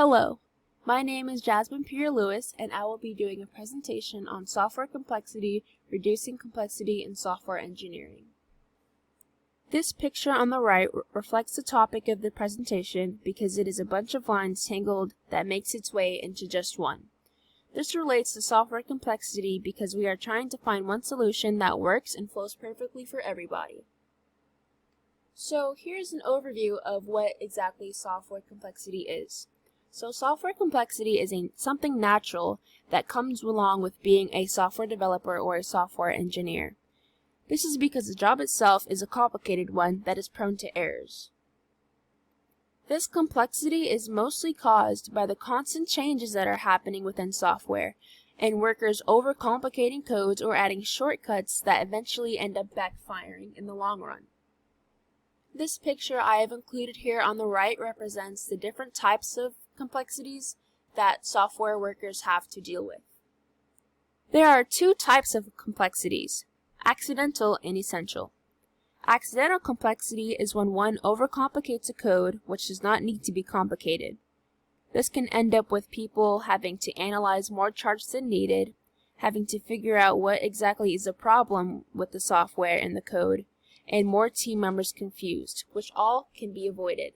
Hello, my name is Jasmine Pierre-Lewis, and I will be doing a presentation on software complexity, reducing complexity in software engineering. This picture on the right reflects the topic of the presentation because it is a bunch of lines tangled that makes its way into just one. This relates to software complexity because we are trying to find one solution that works and flows perfectly for everybody. So here's an overview of what exactly software complexity is. So software complexity is something natural that comes along with being a software developer or a software engineer. This is because the job itself is a complicated one that is prone to errors. This complexity is mostly caused by the constant changes that are happening within software, and workers overcomplicating codes or adding shortcuts that eventually end up backfiring in the long run. This picture I have included here on the right represents the different types of complexities that software workers have to deal with. There are two types of complexities, accidental and essential. Accidental complexity is when one overcomplicates a code which does not need to be complicated. This can end up with people having to analyze more charts than needed, having to figure out what exactly is the problem with the software and the code, and more team members confused, which all can be avoided.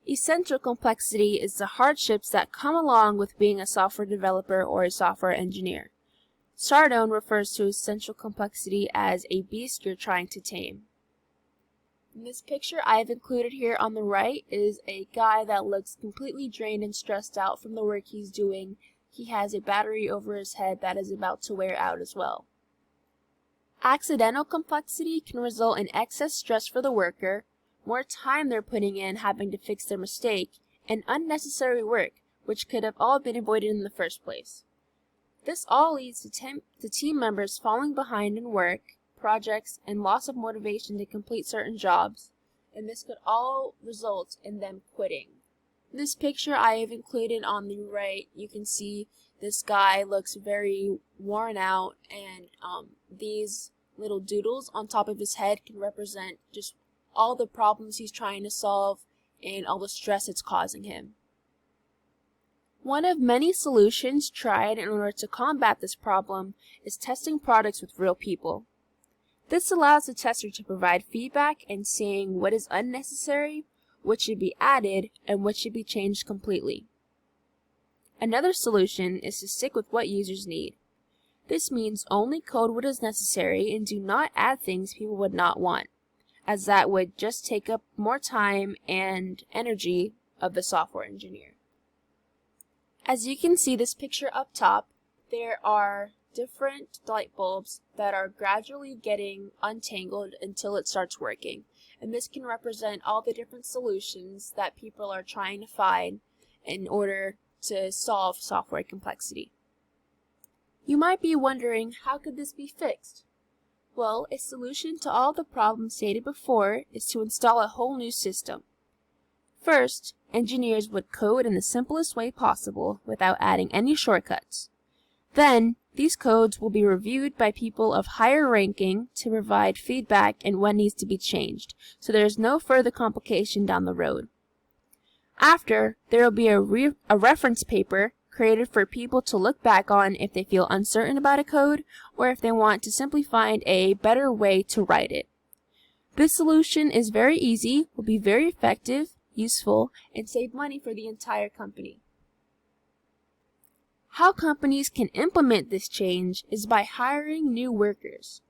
Essential complexity is the hardships that come along with being a software developer or a software engineer. Sardone refers to essential complexity as a beast you're trying to tame. In this picture I have included here on the right is a guy that looks completely drained and stressed out from the work he's doing. He has a battery over his head that is about to wear out as well. Accidental complexity can result in excess stress for the worker, more time they're putting in having to fix their mistake, and unnecessary work, which could have all been avoided in the first place. This all leads to team members falling behind in work, projects, and loss of motivation to complete certain jobs, and this could all result in them quitting. This picture I have included on the right, you can see this guy looks very worn out, and these little doodles on top of his head can represent just all the problems he's trying to solve and all the stress it's causing him. One of many solutions tried in order to combat this problem is testing products with real people. This allows the tester to provide feedback and seeing what is unnecessary, what should be added, and what should be changed completely. Another solution is to stick with what users need. This means only code what is necessary and do not add things people would not want, as that would just take up more time and energy of the software engineer. As you can see this picture up top, there are different light bulbs that are gradually getting untangled until it starts working. And this can represent all the different solutions that people are trying to find in order to solve software complexity. You might be wondering, how could this be fixed? Well, a solution to all the problems stated before is to install a whole new system. First, engineers would code in the simplest way possible without adding any shortcuts. Then, these codes will be reviewed by people of higher ranking to provide feedback and what needs to be changed, so there is no further complication down the road. After, there will be a reference paper created for people to look back on if they feel uncertain about a code or if they want to simply find a better way to write it. This solution is very easy, will be very effective, useful, and save money for the entire company. How companies can implement this change is by hiring new workers.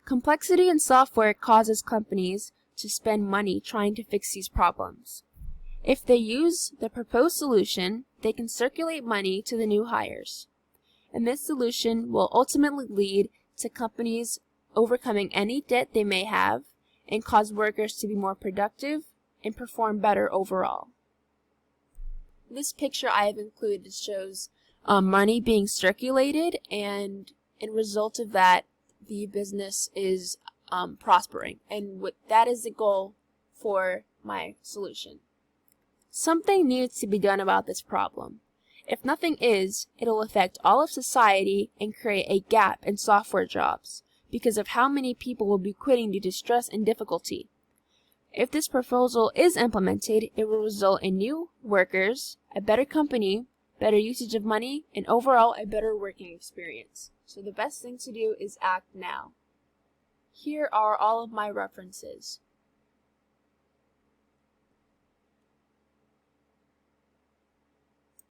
Complexity in software causes companies to spend money trying to fix these problems. If they use the proposed solution, they can circulate money to the new hires. And this solution will ultimately lead to companies overcoming any debt they may have and cause workers to be more productive and perform better overall. This picture I have included shows money being circulated, and in result of that, the business is prospering. And that is the goal for my solution. Something needs to be done about this problem. If nothing is, it'll affect all of society and create a gap in software jobs because of how many people will be quitting due to stress and difficulty. If this proposal is implemented, it will result in new workers, a better company, better usage of money, and overall a better working experience. So the best thing to do is act now. Here are all of my references.